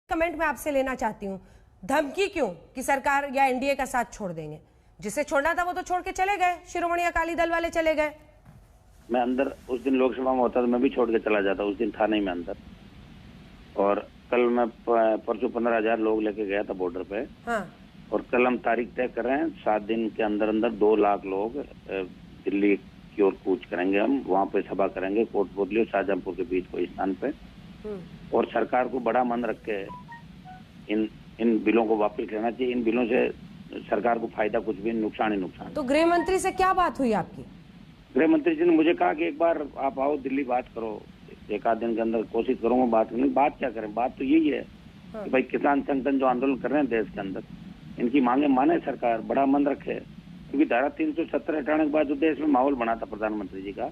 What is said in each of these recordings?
Comment मैं आपसे लेना चाहती हूँ, धमकी क्यों कि सरकार या एनडीए का साथ छोड़ देंगे? जिसे छोड़ना था वो तो छोड़ के चले गए, शिरोमणि अकाली दल वाले चले गए। मैं अंदर उस दिन लोकसभा में होता तो मैं भी छोड़ के चला जाता, उस दिन था नहीं मैं अंदर। और कल मैं परसों 15,000 लोग लेके गया था बॉर्डर पे। हाँ। और कल हम तारीख तय कर रहे हैं, 7 दिन के अंदर अंदर 2 लाख लोग दिल्ली की ओर कूच करेंगे। हम वहाँ पे सभा करेंगे कोटपुतली और शाहजहांपुर के बीच कोई स्थान पे। और सरकार को बड़ा मन रख के इन बिलों को वापस लेना चाहिए। इन बिलों से सरकार को फायदा कुछ भी, नुकसान ही नुकसान। तो गृह मंत्री से क्या बात हुई आपकी? गृह मंत्री जी ने मुझे कहा कि एक बार आप आओ दिल्ली, बात करो। 1 आध दिन के अंदर कोशिश करूंगा बात करने। बात क्या करें, बात तो यही है कि भाई किसान संगठन जो आंदोलन कर रहे हैं देश के अंदर, इनकी मांगे माने सरकार, बड़ा मन रखे। क्योंकि धारा 370 हटाने के बाद जो देश में माहौल बना था प्रधानमंत्री जी का,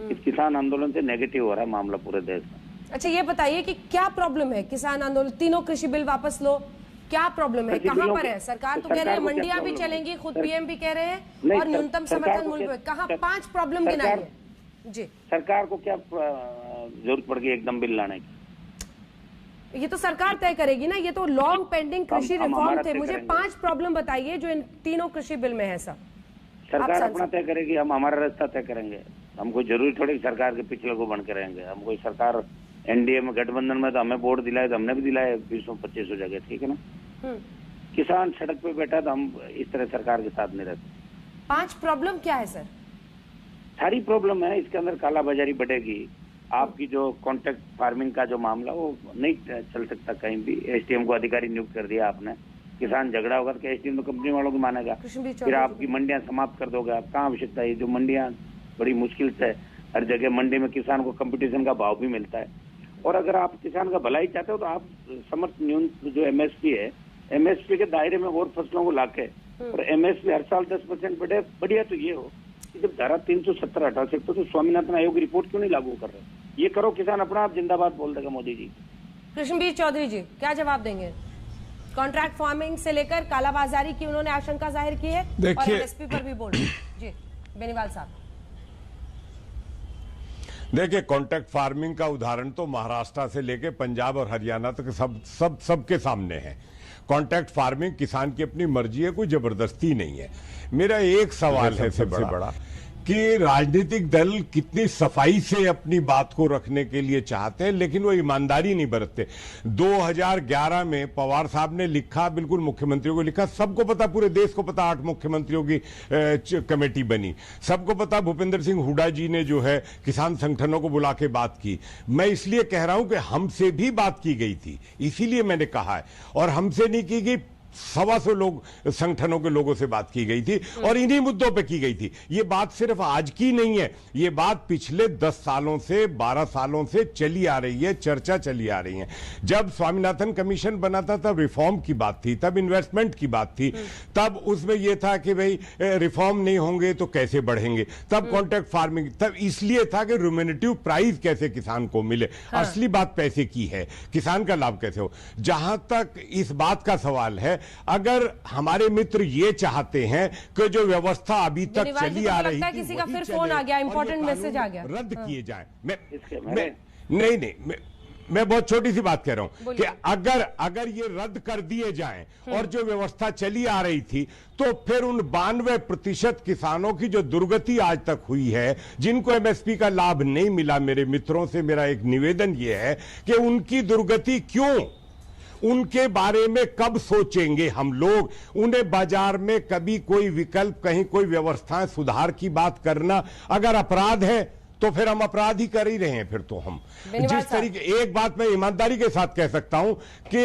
इस किसान आंदोलन से नेगेटिव हो रहा है मामला पूरे देश में। अच्छा, ये बताइए कि क्या प्रॉब्लम है? किसान आंदोलन, तीनों कृषि बिल वापस लो, क्या प्रॉब्लम है? कहाँ पर है? सरकार तो कह रही है मंडियां भी चलेंगी, खुद पीएम भी कह रहे हैं, और न्यूनतम समर्थन मूल्य पे कहाँ 5 प्रॉब्लम गिनाइए जी। सरकार को क्या जरूरत पड़ गई एकदम बिल लाने की? ये तो सरकार तय करेगी ना, ये तो लॉन्ग पेंडिंग कृषि रिफॉर्म थे। मुझे 5 प्रॉब्लम बताइए जो इन तीनों कृषि बिल में है। सब सरकार अपना तय करेगी, हम हमारा रास्ता तय करेंगे। हमको जरूरी थोड़ी सरकार के पिछले को बन के रहेंगे। हम कोई सरकार एनडीए में गठबंधन में तो हमें वोट दिलाए तो हमने भी दिलाए 200-2500 जगह, ठीक है ना। किसान सड़क पे बैठा तो हम इस तरह सरकार के साथ नहीं रहते। 5 प्रॉब्लम क्या है सर? सारी प्रॉब्लम है इसके अंदर। कालाबाजारी बढ़ेगी, आपकी जो कॉन्ट्रैक्ट फार्मिंग का जो मामला वो नहीं चल सकता कहीं भी। एसडीएम को अधिकारी नियुक्त कर दिया आपने, किसान झगड़ा होगा तो एसडीएम तो कंपनी वालों को मानेगा। फिर आपकी मंडियां समाप्त कर दोगे आप, कहाँ आवश्यकता है? जो मंडियां बड़ी मुश्किल से हर जगह मंडी में किसान को कंपटीशन का भाव भी मिलता है। और अगर आप किसान का भलाई चाहते हो तो आप समर्थ न्यूनतम जो एमएसपी है, एमएसपी के दायरे में और फसलों को लाके, और एमएसपी हर साल 10% बढ़े। बढ़िया तो ये हो कि जब धारा 370 हटा सकते तो स्वामीनाथन आयोग की रिपोर्ट क्यों नहीं लागू कर रहे? ये करो, किसान अपना आप जिंदाबाद बोल देगा मोदी जी। कृष्णबीर चौधरी जी क्या जवाब देंगे? कॉन्ट्रैक्ट फार्मिंग से लेकर कालाबाजारी की उन्होंने आशंका जाहिर की है और एमएसपी पर भी बोल जी। बेनीवाल साहब देखिए, कॉन्ट्रैक्ट फार्मिंग का उदाहरण तो महाराष्ट्र से लेके पंजाब और हरियाणा तक सबके सामने है। कॉन्ट्रैक्ट फार्मिंग किसान की अपनी मर्जी है, कोई जबरदस्ती नहीं है। मेरा एक सवाल है सबसे बड़ा कि राजनीतिक दल कितनी सफाई से अपनी बात को रखने के लिए चाहते हैं, लेकिन वो ईमानदारी नहीं बरतते। 2011 में पवार साहब ने लिखा, बिल्कुल मुख्यमंत्रियों को लिखा, सबको पता, पूरे देश को पता, 8 मुख्यमंत्रियों की कमेटी बनी, सबको पता। भूपेंद्र सिंह हुड्डा जी ने जो है किसान संगठनों को बुला के बात की। मैं इसलिए कह रहा हूं कि हमसे भी बात की गई थी, इसीलिए मैंने कहा है। और हमसे नहीं की गई, 125 लोग संगठनों के लोगों से बात की गई थी और इन्हीं मुद्दों पे की गई थी। ये बात सिर्फ आज की नहीं है, ये बात पिछले 10 सालों से, 12 सालों से चली आ रही है, चर्चा चली आ रही है। जब स्वामीनाथन कमीशन बना था तब रिफॉर्म की बात थी, तब इन्वेस्टमेंट की बात थी, तब उसमें यह था कि भाई रिफॉर्म नहीं होंगे तो कैसे बढ़ेंगे, तब कॉन्ट्रैक्ट फार्मिंग, तब इसलिए था कि रिम्यूनरेटिव प्राइस कैसे किसान को मिले। असली बात पैसे की है, किसान का लाभ कैसे हो। जहां तक इस बात का सवाल है, अगर हमारे मित्र ये चाहते हैं कि जो व्यवस्था अभी तक चली आ रही थी, किसी का फिर फोन आ गया, इंपॉर्टेंट मैसेज आ गया, रद्द किए जाएं। मैं बहुत छोटी सी बात कह रहा हूं कि अगर ये रद्द कर दिए जाएं और जो व्यवस्था चली आ रही थी, तो फिर उन 92% किसानों की जो दुर्गति आज तक हुई है, जिनको एमएसपी का लाभ नहीं मिला, मेरे मित्रों से मेरा एक निवेदन यह है कि उनकी दुर्गति क्यों, उनके बारे में कब सोचेंगे हम लोग। उन्हें बाजार में कभी कोई विकल्प, कहीं कोई व्यवस्थाएं सुधार की बात करना अगर अपराध है तो फिर हम अपराध ही कर ही रहे हैं। फिर तो हम जिस तरीके, एक बात मैं ईमानदारी के साथ कह सकता हूं कि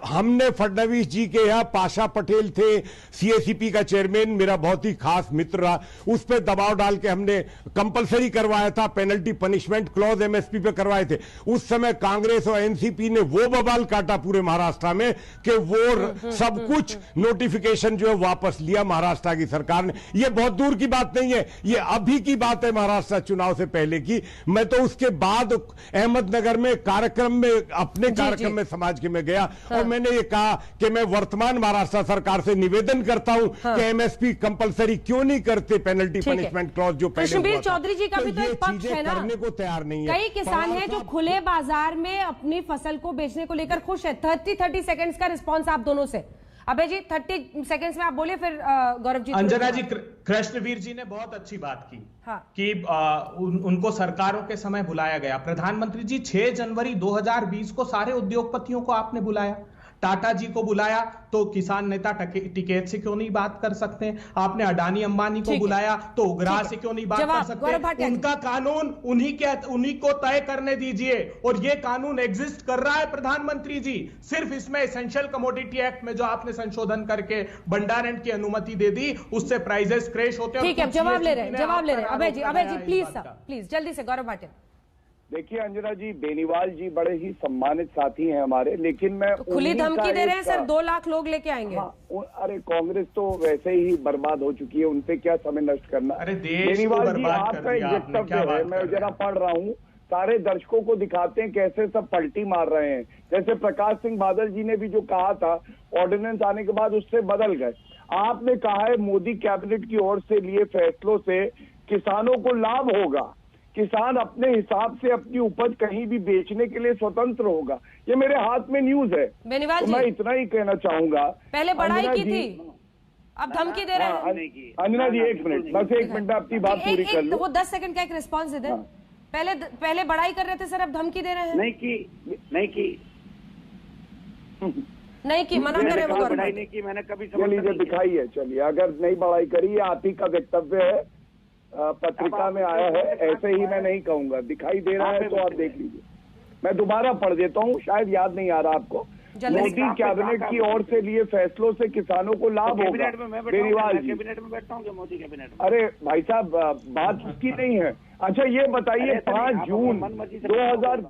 हमने फडणवीस जी के यहां, पाशा पटेल थे सीएसीपी का चेयरमैन, मेरा बहुत ही खास मित्र रहा, उस पर दबाव डाल के हमने कंपलसरी करवाया था, पेनल्टी पनिशमेंट क्लॉज एमएसपी पे करवाए थे। उस समय कांग्रेस और एनसीपी ने वो बवाल काटा पूरे महाराष्ट्र में कि वो सब कुछ नोटिफिकेशन जो है वापस लिया महाराष्ट्र की सरकार ने। ये बहुत दूर की बात नहीं है, ये अभी की बात बात है महाराष्ट्र चुनाव से पहले की। मैं तो उसके बाद अहमदनगर में कार्यक्रम में अपने कार्यक्रम में समाज के में गया और मैंने ये कहा कि मैं वर्तमान महाराष्ट्र सरकार से निवेदन करता हूं कि एमएसपी कंपलसरी क्यों नहीं करते, पेनल्टी पनिशमेंट क्लॉज जो पहले कृष्णवीर चौधरी जी का भी तो एक पक्ष है ना, करने को तैयार नहीं है। कई किसान हैं जो खुले बाजार में अपनी फसल को बेचने को लेकर खुश है। 30 सेकंड्स का रिस्पांस आप दोनों से। अबे जी 30 सेकंड्स में आप बोले, फिर गौरव जी। अंजना जी, कृष्णवीर जी ने बहुत अच्छी बात की। हाँ। कि उनको सरकारों के समय बुलाया गया। प्रधानमंत्री जी 6 जनवरी 2020 को सारे उद्योगपतियों को आपने बुलाया, टाटा जी को बुलाया, तो किसान नेता टिकैत से क्यों नहीं बात कर सकते? आपने अडानी अंबानी को बुलाया तो उग्रा से क्यों नहीं बात कर सकते? उनका कानून उन्हीं को तय करने दीजिए। और ये कानून एग्जिस्ट कर रहा है प्रधानमंत्री जी। सिर्फ इसमें एसेंशियल कमोडिटी एक्ट में जो आपने संशोधन करके भंडारण की अनुमति दे दी, उससे प्राइजेस क्रैश होते हैं। ठीक है, जवाब ले रहे हैं अभय जी प्लीज जल्दी से। गौरव भाटिया, देखिए अंजना जी, बेनीवाल जी बड़े ही सम्मानित साथी हैं हमारे, लेकिन मैं तो खुली धमकी दे रहे हैं सर, 2 लाख लोग लेके आएंगे। अरे कांग्रेस तो वैसे ही बर्बाद हो चुकी है, उनसे क्या समय नष्ट करना। अरे बेनीवाल जी, आपका एक वक्तव्य है, मैं जरा पढ़ रहा हूँ, सारे दर्शकों को दिखाते हैं कैसे सब पलटी मार रहे हैं। जैसे प्रकाश सिंह बादल जी ने भी जो कहा था ऑर्डिनेंस आने के बाद उससे बदल गए। आपने कहा है मोदी कैबिनेट की ओर से लिए फैसलों से किसानों को लाभ होगा, किसान अपने हिसाब से अपनी उपज कहीं भी बेचने के लिए स्वतंत्र होगा। ये मेरे हाथ में न्यूज है, बेनीवाल तो मैं इतना ही कहना चाहूंगा। पहले बढ़ाई की थी, अब धमकी दे रहे हैं। अंजना जी 1 मिनट, बस 1 मिनट में अपनी बात पूरी कर लो। वो 10 सेकंड का एक रिस्पॉन्स दे दे। पहले बढ़ाई कर रहे थे सर, अब धमकी दे रहे हैं। नहीं की मना करे वो। बढ़ाई नहीं की मैंने कभी। चलिए दिखाई है, चलिए अगर नहीं बढ़ाई करी, आप ही का वक्तव्य है, पत्रिका में आया है, ऐसे ही मैं नहीं कहूंगा। दिखाई दे रहा है तो आप देख लीजिए। मैं दोबारा पढ़ देता हूँ, शायद याद नहीं आ रहा आपको। मोदी कैबिनेट की ओर से लिए फैसलों से किसानों को लाभ होगा। बेनीवाल जी, कैबिनेट में बैठता हूँ मोदी कैबिनेट में। अरे भाई साहब, बात उसकी नहीं है। अच्छा ये बताइए, 5 जून 2000